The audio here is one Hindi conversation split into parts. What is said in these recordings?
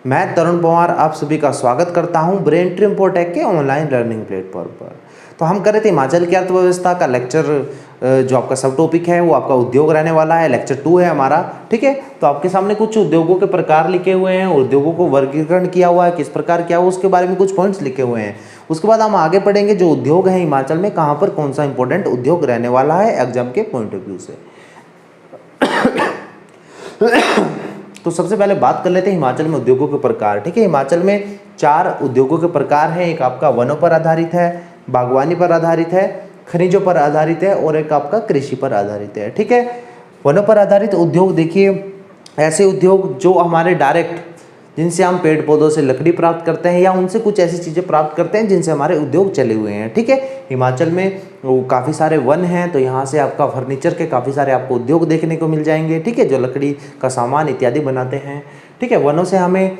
मैं तरुण पवार आप सभी का स्वागत करता हूं ब्रेन ट्री इन्फोटेक के ऑनलाइन लर्निंग प्लेटफॉर्म पर। तो हम कर रहे थे हिमाचल की अर्थव्यवस्था का लेक्चर, जो आपका सब टॉपिक है वो आपका उद्योग रहने वाला है। लेक्चर 2 है हमारा, ठीक है। तो आपके सामने कुछ उद्योगों के प्रकार लिखे हुए हैं, उद्योगों को वर्गीकरण किया हुआ है, किस प्रकार किया हुआ उसके बारे में कुछ पॉइंट्स लिखे हुए हैं। उसके बाद हम आगे पढ़ेंगे जो उद्योग है हिमाचल में कहाँ पर कौन सा इंपॉर्टेंट उद्योग रहने वाला है एग्जाम के पॉइंट ऑफ व्यू से। तो सबसे पहले बात कर लेते हैं हिमाचल में उद्योगों के प्रकार, ठीक है। हिमाचल में 4 उद्योगों के प्रकार हैं। एक आपका वनों पर आधारित है, बागवानी पर आधारित है, खनिजों पर आधारित है और एक आपका कृषि पर आधारित है, ठीक है। वनों पर आधारित उद्योग देखिए, ऐसे उद्योग जो हमारे डायरेक्ट, जिनसे हम पेड़ पौधों से लकड़ी प्राप्त करते हैं या उनसे कुछ ऐसी चीज़ें प्राप्त करते हैं जिनसे हमारे उद्योग चले हुए हैं, ठीक है। हिमाचल में वो काफ़ी सारे वन हैं, तो यहाँ से आपका फर्नीचर के काफ़ी सारे आपको उद्योग देखने को मिल जाएंगे, ठीक है, जो लकड़ी का सामान इत्यादि बनाते हैं, ठीक है। वनों से हमें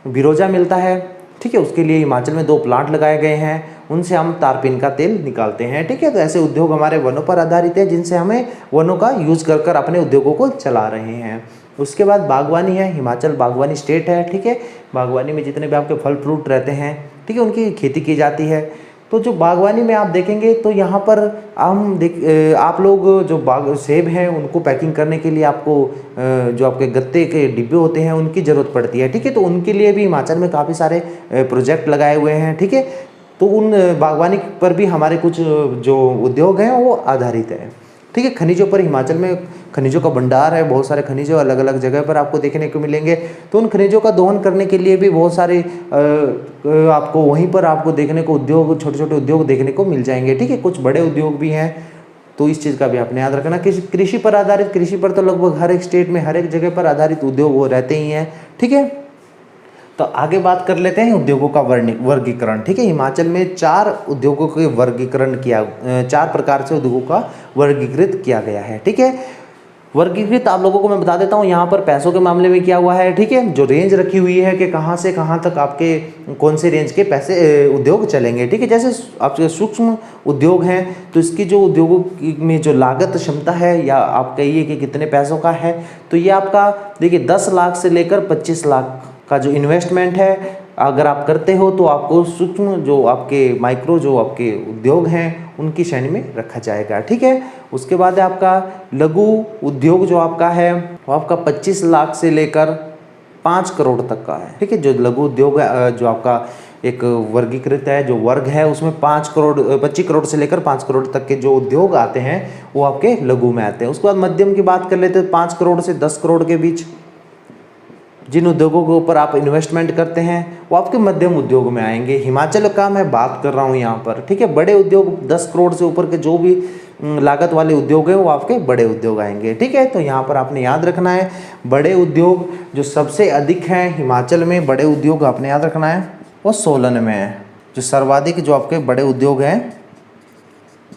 बिरोजा मिलता है, ठीक है। उसके लिए हिमाचल में 2 प्लांट लगाए गए हैं, उनसे हम तारपीन का तेल निकालते हैं, ठीक है। तो ऐसे उद्योग हमारे वनों पर आधारित है जिनसे हमें वनों का यूज़ कर कर अपने उद्योगों को चला रहे हैं। उसके बाद बागवानी है, हिमाचल बागवानी स्टेट है, ठीक है। बागवानी में जितने भी आपके फल फ्रूट रहते हैं, ठीक है, उनकी खेती की जाती है। तो जो बागवानी में आप देखेंगे तो यहाँ पर आप लोग जो सेब हैं उनको पैकिंग करने के लिए आपको जो आपके गत्ते के डिब्बे होते हैं उनकी ज़रूरत पड़ती है, ठीक है। तो उनके लिए भी हिमाचल में काफ़ी सारे प्रोजेक्ट लगाए हुए हैं, ठीक है। तो उन बागवानी पर भी हमारे कुछ जो उद्योग हैं वो आधारित है, ठीक है। खनिजों पर हिमाचल में खनिजों का भंडार है, बहुत सारे खनिज अलग अलग जगह पर आपको देखने को मिलेंगे। तो उन खनिजों का दोहन करने के लिए भी बहुत सारे आपको वहीं पर आपको देखने को उद्योग, छोटे छोटे उद्योग देखने को मिल जाएंगे, ठीक है। कुछ बड़े उद्योग भी हैं, तो इस चीज़ का भी आपने याद रखना। कृषि पर आधारित, कृषि पर तो लगभग हर एक स्टेट में हर एक जगह पर आधारित उद्योग वो रहते ही हैं, ठीक है। तो आगे बात कर लेते हैं उद्योगों का वर्गीकरण, ठीक है। हिमाचल में 4 उद्योगों के वर्गीकरण किया, 4 प्रकार से उद्योगों का वर्गीकृत किया गया है, ठीक है। वर्गीकृत आप लोगों को मैं बता देता हूँ यहाँ पर पैसों के मामले में क्या हुआ है, ठीक है। जो रेंज रखी हुई है कि कहाँ से कहाँ तक आपके कौन से रेंज के पैसे उद्योग चलेंगे, ठीक है। जैसे आपके सूक्ष्म उद्योग हैं तो इसकी जो उद्योगों में जो लागत क्षमता है या आप कहिए कि कितने पैसों का है, तो ये आपका देखिए 10 लाख से लेकर 25 लाख का जो इन्वेस्टमेंट है अगर आप करते हो तो आपको सूक्ष्म जो आपके माइक्रो जो आपके उद्योग हैं उनकी श्रेणी में रखा जाएगा, ठीक है। उसके बाद है आपका लघु उद्योग जो आपका है वो आपका 25 लाख से लेकर 5 करोड़ तक का है, ठीक है। जो लघु उद्योग है जो आपका एक वर्गीकृत है, जो वर्ग है उसमें 25 करोड़ से लेकर 5 करोड़ तक के जो उद्योग आते हैं वो आपके लघु में आते हैं। उसके बाद मध्यम की बात कर लेते हैं, 5 करोड़ से 10 करोड़ के बीच जिन उद्योगों के ऊपर आप इन्वेस्टमेंट करते हैं वो आपके मध्यम उद्योग में आएंगे। हिमाचल का मैं बात कर रहा हूँ यहाँ पर, ठीक है। बड़े उद्योग 10 करोड़ से ऊपर के जो भी लागत वाले उद्योग हैं वो आपके बड़े उद्योग आएंगे, ठीक है। तो यहाँ पर आपने याद रखना है बड़े उद्योग जो सबसे अधिक हैं हिमाचल में, बड़े उद्योग आपने याद रखना है वो सोलन में है। जो सर्वाधिक जो आपके बड़े उद्योग हैं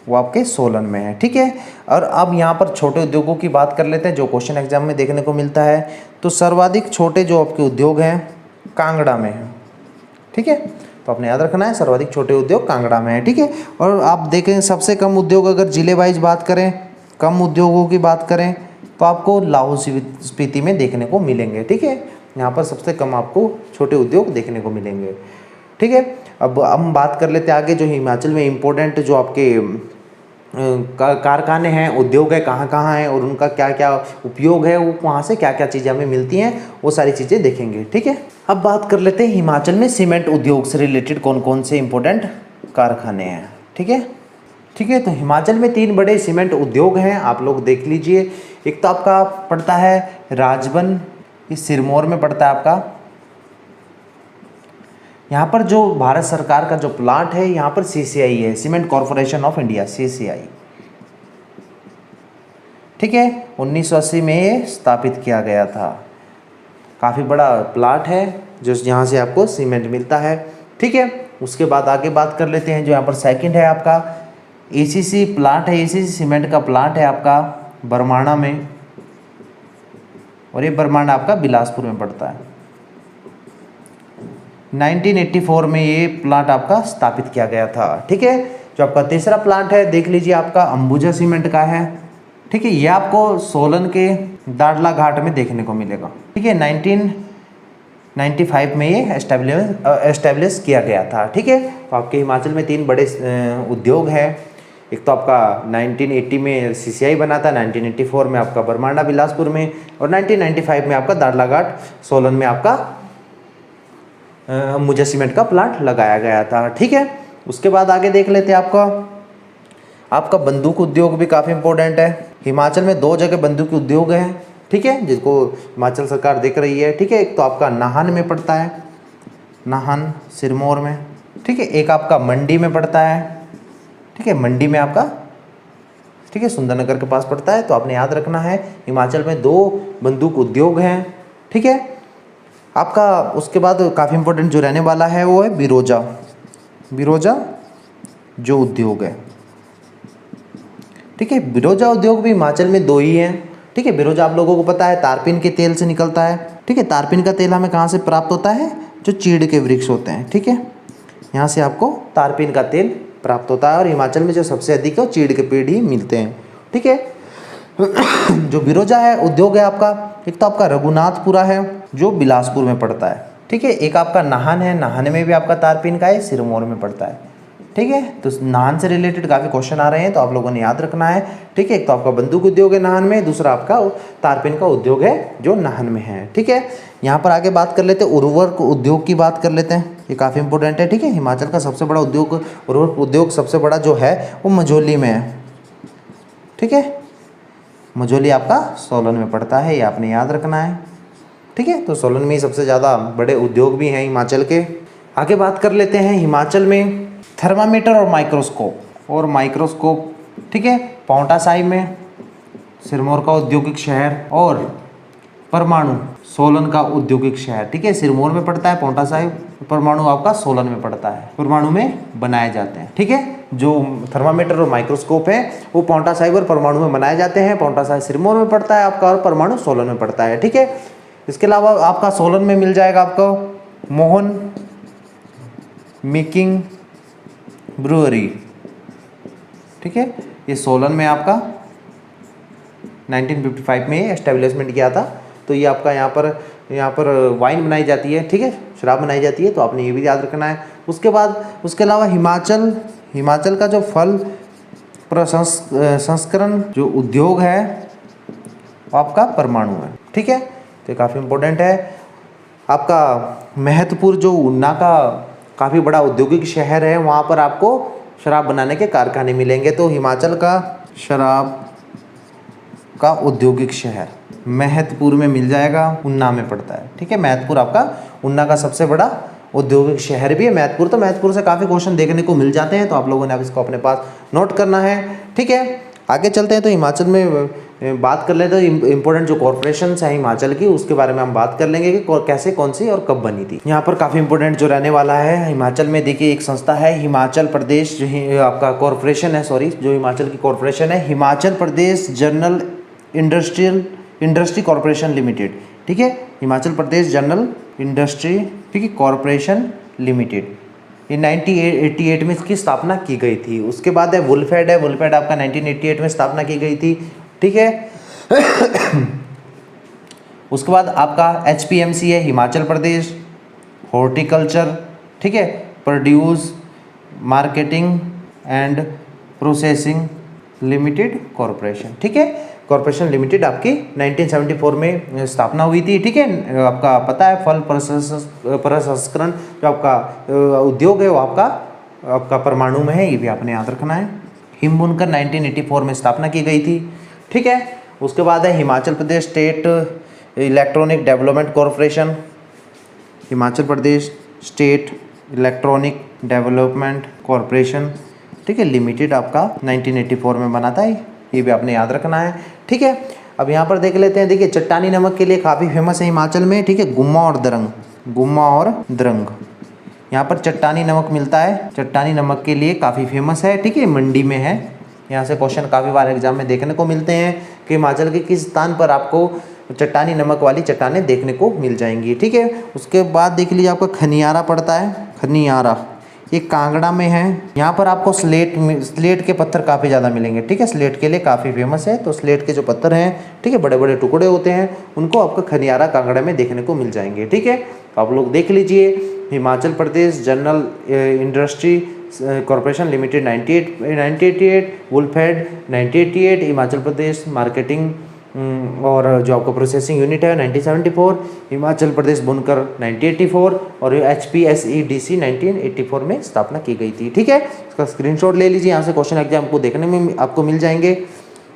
वो आपके सोलन में है, ठीक है। और अब यहाँ पर छोटे उद्योगों की बात कर लेते हैं जो क्वेश्चन एग्जाम में देखने को मिलता है। तो सर्वाधिक छोटे जो आपके उद्योग हैं कांगड़ा में है, ठीक है। तो आपने याद रखना है सर्वाधिक छोटे उद्योग कांगड़ा में है, ठीक है। और आप देखें सबसे कम उद्योग अगर जिले वाइज बात करें, कम उद्योगों की बात करें तो आपको लाहौल स्पीति में देखने को मिलेंगे, ठीक है। यहाँ पर सबसे कम आपको छोटे उद्योग देखने को मिलेंगे, ठीक है। अब हम बात कर लेते हैं आगे जो हिमाचल में इम्पोर्टेंट जो आपके कारखाने हैं, उद्योग है, कहाँ कहाँ हैं और उनका क्या क्या उपयोग है, वो वहाँ से क्या क्या चीज़ें हमें मिलती हैं, वो सारी चीज़ें देखेंगे, ठीक है। अब बात कर लेते हैं हिमाचल में सीमेंट उद्योग से रिलेटेड कौन कौन से इंपॉर्टेंट कारखाने हैं, ठीक है। ठीक है, तो हिमाचल में 3 बड़े सीमेंट उद्योग हैं, आप लोग देख लीजिए। एक तो आपका पड़ता है राजबन, इस सिरमौर में पड़ता है आपका। यहाँ पर जो भारत सरकार का जो प्लांट है यहाँ पर CCI है, cement corporation of India, CCI, ठीक है। 1980 में ये स्थापित किया गया था। काफ़ी बड़ा प्लांट है जो यहाँ से आपको सीमेंट मिलता है, ठीक है। उसके बाद आगे बात कर लेते हैं जो यहाँ पर सेकंड है आपका ACC प्लांट है, ACC सीमेंट का प्लांट है आपका बरमाणा में, और ये बरमाणा आपका बिलासपुर में पड़ता है। 1984 में ये प्लांट आपका स्थापित किया गया था, ठीक है। जो आपका तीसरा प्लांट है देख लीजिए आपका अंबुजा सीमेंट का है, ठीक है। ये आपको सोलन के दाड़ला घाट में देखने को मिलेगा, ठीक है। 95 में ये एस्टेब्लिश किया गया था। ठीक है, तो आपके हिमाचल में 3 बड़े उद्योग हैं। एक तो आपका 1980 में CCI बना था, 1984 में आपका बरमांडा बिलासपुर में, और 1995 में आपका दाड़लाघाट सोलन में आपका अंबुजा सीमेंट का प्लांट लगाया गया था। ठीक है, उसके बाद आगे देख लेते हैं आपका बंदूक उद्योग भी काफ़ी इंपॉर्टेंट है। हिमाचल में 2 जगह बंदूक उद्योग हैं। ठीक है, जिसको हिमाचल सरकार देख रही है। ठीक है, एक तो आपका नाहन में पड़ता है, नाहन सिरमौर में। ठीक है, एक आपका मंडी में पड़ता है। ठीक है, मंडी में आपका, ठीक है, सुंदरनगर के पास पड़ता है। तो आपने याद रखना है हिमाचल में 2 बंदूक उद्योग हैं। ठीक है, आपका उसके बाद काफ़ी इंपॉर्टेंट जो रहने वाला है वो है बिरोजा जो उद्योग है। ठीक है, बिरोजा उद्योग भी हिमाचल में 2 ही हैं। ठीक है, बिरोजा आप लोगों को पता है तारपीन के तेल से निकलता है। ठीक है, तारपीन का तेल हमें कहाँ से प्राप्त होता है? जो चीड़ के वृक्ष होते हैं। ठीक है, यहाँ से आपको तारपीन का तेल प्राप्त होता है, और हिमाचल में जो सबसे अधिक है वो चीड़ के पेड़ ही मिलते हैं। ठीक है, जो बिरोजा है उद्योग है आपका, एक तो आपका रघुनाथपुरा है जो बिलासपुर में पड़ता है। ठीक है, एक आपका नाहन है, नाहन में भी आपका तारपीन का है, सिरमौर में पड़ता है। ठीक है, तो नाहन से रिलेटेड काफ़ी क्वेश्चन आ रहे हैं, तो आप लोगों ने याद रखना है। ठीक है, एक तो आपका बंदूक उद्योग है नाहन में, दूसरा आपका तारपीन का उद्योग है जो नाहन में है। ठीक है, यहाँ पर आगे बात कर लेते हैं उर्वरक उद्योग की बात कर लेते हैं, ये काफ़ी इंपॉर्टेंट है। ठीक है, हिमाचल का सबसे बड़ा उद्योग, उर्वरक उद्योग सबसे बड़ा जो है वो मझोली में है। ठीक है, मझोली आपका सोलन में पड़ता है, ये आपने याद रखना है। ठीक है, तो सोलन में ही सबसे ज़्यादा बड़े उद्योग भी हैं हिमाचल के। आगे बात कर लेते हैं हिमाचल में थर्मामीटर और माइक्रोस्कोप। ठीक है, पांवटा साहिब में, सिरमौर का औद्योगिक शहर, और परमाणु सोलन का औद्योगिक शहर। ठीक है, सिरमौर में पड़ता है पांवटा साहिब, परमाणु आपका सोलन में पड़ता है, परमाणु में बनाए जाते हैं। ठीक है, जो थर्मामीटर और माइक्रोस्कोप है वो पांवटा साहिब और परमाणु में बनाए जाते हैं। पांवटा साहिब सिरमौर में पड़ता है आपका, और परमाणु सोलन में पड़ता है। ठीक है, इसके अलावा आपका सोलन में मिल जाएगा आपको मोहन मेकिंग ब्रूअरी। ठीक है, ये सोलन में आपका 1955 में एस्टेब्लिशमेंट किया था। तो ये आपका यहाँ पर वाइन बनाई जाती है। ठीक है, शराब बनाई जाती है, तो आपने ये भी याद रखना है। उसके बाद उसके अलावा हिमाचल का जो फल प्रसंस्करण जो उद्योग है वो आपका परमाणु है। ठीक है, तो काफ़ी इम्पोर्टेंट है। आपका महत्वपुर जो ऊना का काफ़ी बड़ा औद्योगिक शहर है, वहाँ पर आपको शराब बनाने के कारखाने मिलेंगे। तो हिमाचल का शराब का औद्योगिक शहर महत्वपुर में मिल जाएगा, ऊना में पड़ता है। ठीक है, महत्वपुर आपका ऊना का सबसे बड़ा औद्योगिक शहर भी है महत्वपुर। तो महत्वपुर से काफ़ी क्वेश्चन देखने को मिल जाते हैं, तो आप लोगों ने अब इसको अपने पास नोट करना है। ठीक है, आगे चलते हैं। तो हिमाचल में बात कर लेते हैं तो इम्पोर्टेंट जो कॉर्पोरेशंस हैं हिमाचल की, उसके बारे में हम बात कर लेंगे कि कैसे, कौन सी और कब बनी थी। यहाँ पर काफ़ी इंपॉर्टेंट जो रहने वाला है हिमाचल में, देखिए एक संस्था है हिमाचल प्रदेश, जो आपका कॉर्पोरेशन है, जो हिमाचल की कॉर्पोरेशन है, Himachal Pradesh general industry corporation limited. ठीक है, हिमाचल प्रदेश जनरल इंडस्ट्री, ठीक है, कॉर्पोरेशन लिमिटेड, ये 1988 में इसकी स्थापना की गई थी। उसके बाद है वुलफेड आपका 1988 में स्थापना की गई थी। ठीक है, उसके बाद आपका HPMC है हिमाचल प्रदेश हॉर्टिकल्चर, ठीक है, produce marketing and processing limited corporation. ठीक है, कॉरपोरेशन लिमिटेड आपकी 1974 में स्थापना हुई थी। ठीक है, आपका पता है फल प्रसंस्करण जो आपका उद्योग है वो आपका परमाणु में है, ये भी आपने याद रखना है। हिमबुनकर 1984 में स्थापना की गई थी। ठीक है, उसके बाद है Himachal Pradesh state electronic development corporation, Himachal Pradesh state electronic development corporation, ठीक है, लिमिटेड आपका 1984 में बना था, ये भी आपने याद रखना है। ठीक है, अब यहाँ पर देख लेते हैं। देखिए चट्टानी नमक के लिए काफ़ी फेमस है हिमाचल में। ठीक है, गुम्मा और द्रंग, यहाँ पर चट्टानी नमक मिलता है, चट्टानी नमक के लिए काफ़ी फेमस है। ठीक है, मंडी में है। यहाँ से क्वेश्चन काफ़ी बार एग्जाम में देखने को मिलते हैं कि हिमाचल के किस स्थान पर आपको चट्टानी नमक वाली चट्टानें देखने को मिल जाएंगी। ठीक है, उसके बाद देख लीजिए आपका खनियारा पड़ता है, खनियारा ये कांगड़ा में है। यहाँ पर आपको स्लेट के पत्थर काफ़ी ज़्यादा मिलेंगे। ठीक है, स्लेट के लिए काफ़ी फेमस है। तो स्लेट के जो पत्थर हैं, ठीक है, बड़े बड़े टुकड़े होते हैं, उनको आपको खनियारा कांगड़ा में देखने को मिल जाएंगे। ठीक है, तो आप लोग देख लीजिए। Himachal Pradesh general industry corporation limited 1988, वुल्फेड 1988, हिमाचल प्रदेश मार्केटिंग और जो आपका प्रोसेसिंग यूनिट है 1974, हिमाचल प्रदेश बुनकर 1984 और HPSEDC 1984 में स्थापना की गई थी। ठीक है, इसका स्क्रीनशॉट ले लीजिए, यहाँ से क्वेश्चन एग्जाम को देखने में आपको मिल जाएंगे।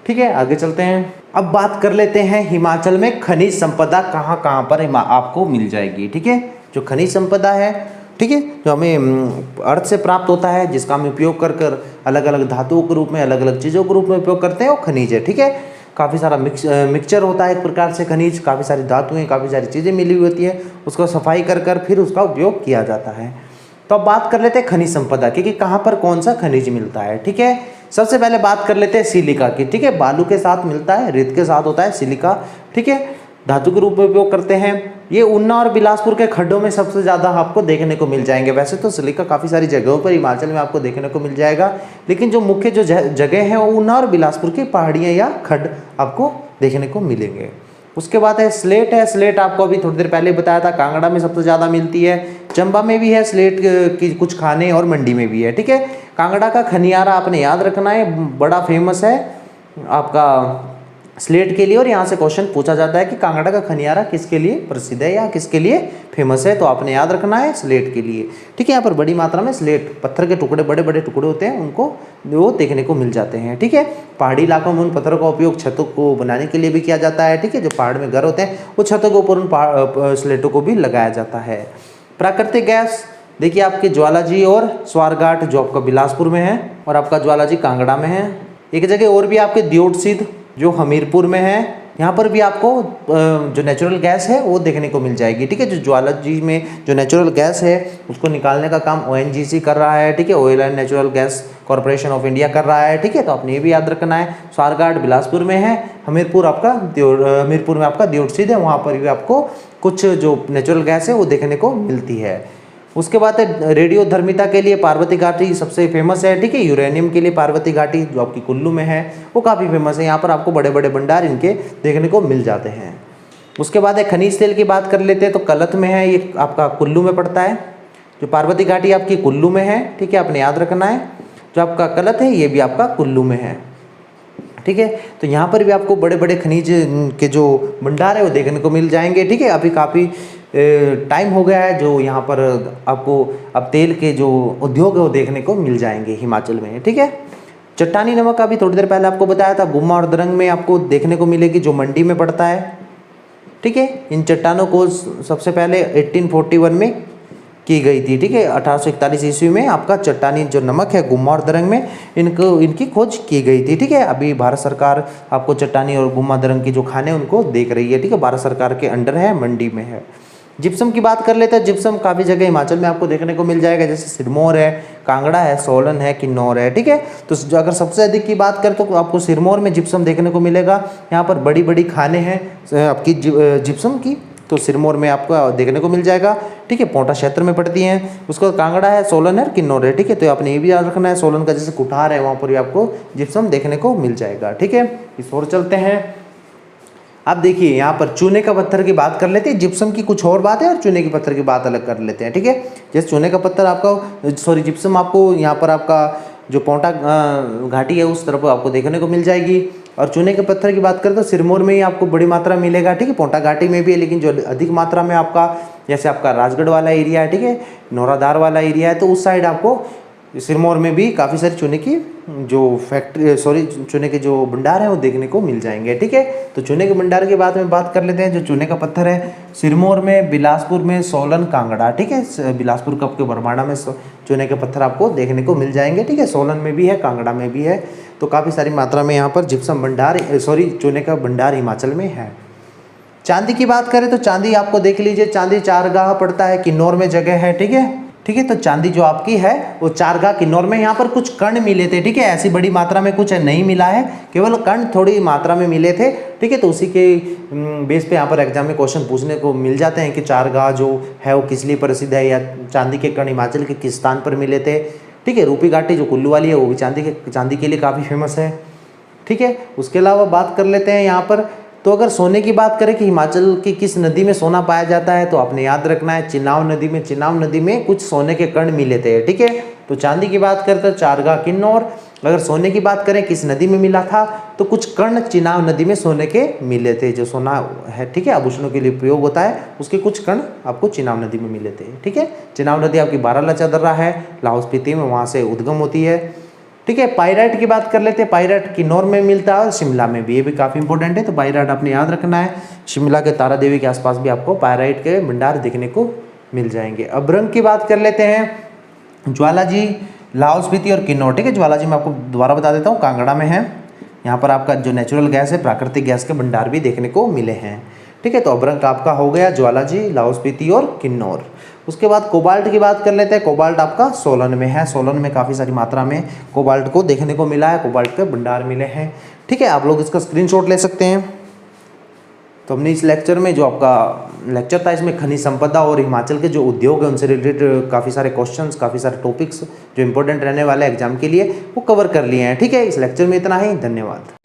ठीक है, आगे चलते हैं। अब बात कर लेते हैं हिमाचल में खनिज संपदा कहाँ कहाँ पर आपको मिल जाएगी। ठीक है, जो खनिज संपदा है, ठीक है, जो हमें अर्थ से प्राप्त होता है, जिसका हम उपयोग कर कर अलग अलग धातुओं के रूप में, अलग अलग चीज़ों के रूप में उपयोग करते हैं, वो खनिज है। ठीक है, काफ़ी सारा मिक्सचर होता है एक प्रकार से खनिज, काफ़ी सारी धातुएं, काफ़ी सारी चीज़ें मिली हुई होती है, उसको सफाई कर कर फिर उसका उपयोग किया जाता है। तो अब बात कर लेते हैं खनिज संपदा की कि कहाँ पर कौन सा खनिज मिलता है। ठीक है, सबसे पहले बात कर लेते हैं सिलिका की। ठीक है, बालू के साथ मिलता है, रेत के साथ होता है सिलिका। ठीक है, धातु के रूप में उपयोग करते हैं। ये ऊना और बिलासपुर के खड्डों में सबसे ज़्यादा आपको देखने को मिल जाएंगे। वैसे तो सिलिका काफ़ी सारी जगहों पर हिमाचल में आपको देखने को मिल जाएगा, लेकिन जो मुख्य जो जगह है वो ऊना और बिलासपुर की पहाड़ियाँ या खड्ड आपको देखने को मिलेंगे। उसके बाद है स्लेट है। स्लेट आपको अभी थोड़ी देर पहले बताया था, कांगड़ा में सबसे ज़्यादा मिलती है, चंबा में भी है स्लेट की कुछ खाने, और मंडी में भी है। ठीक है, कांगड़ा का खनियारा आपने याद रखना है, बड़ा फेमस है आपका स्लेट के लिए, और यहाँ से क्वेश्चन पूछा जाता है कि कांगड़ा का खनियारा किसके लिए प्रसिद्ध है या किसके लिए फेमस है, तो आपने याद रखना है स्लेट के लिए। ठीक है, यहाँ पर बड़ी मात्रा में स्लेट पत्थर के टुकड़े, बड़े बड़े टुकड़े होते हैं, उनको वो देखने को मिल जाते हैं। ठीक है, पहाड़ी इलाकों में उन पत्थरों का उपयोग छतों को बनाने के लिए भी किया जाता है। ठीक है, जो पहाड़ में घर होते हैं वो छतों के ऊपर उन स्लेटों को भी लगाया जाता है। प्राकृतिक गैस देखिए, आपके ज्वालाजी और स्वारघाट जो आपका बिलासपुर में है, और आपका ज्वालाजी कांगड़ा में है। एक जगह और भी आपके दियोटसिद्ध जो हमीरपुर में है, यहाँ पर भी आपको जो नेचुरल गैस है वो देखने को मिल जाएगी। ठीक है, जो ज्वालाजी में जो नेचुरल गैस है उसको निकालने का काम ONGC कर रहा है। ठीक है, oil and natural gas corporation of India कर रहा है। ठीक है, तो आपने ये भी याद रखना है। स्वारघाट बिलासपुर में है, हमीरपुर में आपका दियोटसिद्ध है, वहाँ पर भी आपको कुछ जो नेचुरल गैस है वो देखने को मिलती है। उसके बाद है रेडियोधर्मिता के लिए पार्वती घाटी सबसे फेमस है। ठीक है, यूरेनियम के लिए पार्वती घाटी जो आपकी कुल्लू में है वो काफ़ी फेमस है, यहाँ पर आपको बड़े बड़े भंडार इनके देखने को मिल जाते हैं। उसके बाद है खनिज तेल की बात कर लेते हैं, तो कलथ में है, ये आपका कुल्लू में पड़ता है। जो पार्वती घाटी आपकी कुल्लू में है, ठीक है, आपने याद रखना है। जो आपका कलथ है ये भी आपका कुल्लू में है। ठीक है, तो यहाँ पर भी आपको बड़े बड़े खनिज के जो भंडार है वो देखने को मिल जाएंगे। ठीक है, अभी काफ़ी टाइम हो गया है जो यहाँ पर आपको अब तेल के जो उद्योग है वो देखने को मिल जाएंगे हिमाचल में। ठीक है, चट्टानी नमक अभी थोड़ी देर पहले आपको बताया था, गुम्मा और दरंग में आपको देखने को मिलेगी, जो मंडी में पड़ता है। ठीक है, इन चट्टानों को सबसे पहले 1841 में की गई थी। ठीक है, 1841 ईस्वी में आपका चट्टानी जो नमक है गुम्मा और दरंग में इनकी खोज की गई थी। ठीक है, अभी भारत सरकार आपको चट्टानी और गुम्मा दरंग की जो खाने उनको देख रही है। ठीक है, भारत सरकार के अंडर है, मंडी में है। जिप्सम की बात कर लेते हैं। जिप्सम काफ़ी जगह हिमाचल में आपको देखने को मिल जाएगा, जैसे सिरमौर है, कांगड़ा है, सोलन है, किन्नौर है। ठीक है, तो अगर सबसे अधिक की बात करें तो आपको सिरमौर में जिप्सम देखने को मिलेगा। यहाँ पर बड़ी बड़ी खाने हैं आपकी जिप्सम की, तो सिरमौर में आपको देखने को मिल जाएगा। ठीक है, पोंटा क्षेत्र में पड़ती हैं। उसके बाद कांगड़ा है, सोलन है, किन्नौर है। ठीक है, तो आपने ये भी याद रखना है, सोलन का जैसे कुठार है वहाँ पर भी आपको जिप्सम देखने को मिल जाएगा। ठीक है, इस ओर चलते हैं। अब देखिए यहाँ पर चूने का पत्थर की बात कर लेते हैं। जिप्सम की कुछ और बात है और चूने के पत्थर की बात अलग कर लेते हैं। ठीक है, जैसे चूने का पत्थर आपका जिप्सम आपको यहाँ पर आपका जो पोंटा घाटी है उस तरफ आपको देखने को मिल जाएगी। और चूने के पत्थर की बात करें तो सिरमौर में ही आपको बड़ी मात्रा में मिलेगा। ठीक है, पोंटा घाटी में भी है, लेकिन जो अधिक मात्रा में आपका जैसे आपका राजगढ़ वाला एरिया है, ठीक है, नौराधार वाला एरिया है, तो उस साइड आपको सिरमौर में भी काफ़ी सारी चूने की जो चूने के जो भंडार हैं वो देखने को मिल जाएंगे। ठीक है, तो चूने के भंडार के बाद में बात कर लेते हैं। जो चूने का पत्थर है सिरमौर में, बिलासपुर में, सोलन, कांगड़ा। ठीक है, बिलासपुर कप के बरमाणा में चूने के पत्थर आपको देखने को मिल जाएंगे। ठीक है, सोलन में भी है, कांगड़ा में भी है, तो काफ़ी सारी मात्रा में यहाँ पर जिप्सम चूने का भंडार हिमाचल में है। चांदी की बात करें तो चांदी आपको देख लीजिए, चांदी चारगाह पड़ता है, किन्नौर में जगह है। ठीक है, तो चांदी जो आपकी है वो चारगाह किन्नौर में, यहाँ पर कुछ कण मिले थे। ठीक है, ऐसी बड़ी मात्रा में कुछ नहीं मिला है, केवल कण थोड़ी मात्रा में मिले थे। ठीक है, तो उसी के बेस पे यहाँ पर एग्जाम में क्वेश्चन पूछने को मिल जाते हैं कि चारगाह जो है वो किस लिए प्रसिद्ध है, या चांदी के कण हिमाचल के किस स्थान पर मिले थे। ठीक है, रूपी घाटी जो कुल्लू वाली है वो भी चांदी के लिए काफ़ी फेमस है। ठीक है, उसके अलावा बात कर लेते हैं यहाँ पर तो अगर सोने की बात करें कि हिमाचल की किस नदी में सोना पाया जाता है, तो आपने याद रखना है चिनाब नदी में। चिनाब नदी में कुछ सोने के कण मिले थे, ठीक है। तो चांदी की बात करें तो चारगा किन्नौर। अगर सोने की बात करें किस नदी में मिला था, तो कुछ कण चिनाब नदी में सोने के मिले थे। जो सोना है, ठीक है, आभूषणों के लिए प्रयोग होता है, उसके कुछ कण आपको चिनाब नदी में मिले थे, ठीक है। चिनाब नदी आपकी बारालाचा दर्रा है, लाहौल स्पीति में, वहाँ से उद्गम होती है, ठीक है। पाइराइट की बात कर लेते हैं। पाइराइट किन्नौर में मिलता है और शिमला में भी, ये भी काफ़ी इंपॉर्टेंट है। तो पाइराइट आपने याद रखना है। शिमला के तारा देवी के आसपास भी आपको पाइराइट के भंडार देखने को मिल जाएंगे। अभ्रंग की बात कर लेते हैं। ज्वालाजी लाहौल स्पीति और किन्नौर, ठीक है। ज्वालाजी मैं आपको दोबारा बता देता हूँ, कांगड़ा में है। यहाँ पर आपका जो नेचुरल गैस है, प्राकृतिक गैस के भंडार भी देखने को मिले हैं, ठीक है। तो अभ्रंग आपका हो गया ज्वालाजी, लाहौल स्पीति और किन्नौर। उसके बाद कोबाल्ट की बात कर लेते हैं। कोबाल्ट आपका सोलन में है। सोलन में काफ़ी सारी मात्रा में कोबाल्ट को देखने को मिला है, कोबाल्ट के भंडार मिले हैं, ठीक है। आप लोग इसका स्क्रीनशॉट ले सकते हैं। तो हमने इस लेक्चर में, जो आपका लेक्चर था, इसमें खनिज संपदा और हिमाचल के जो उद्योग है उनसे रिलेटेड काफ़ी सारे क्वेश्चंस, काफ़ी सारे टॉपिक्स जो इंपॉर्टेंट रहने वाले एग्जाम के लिए, वो कवर कर लिए हैं, ठीक है। इस लेक्चर में इतना ही। धन्यवाद।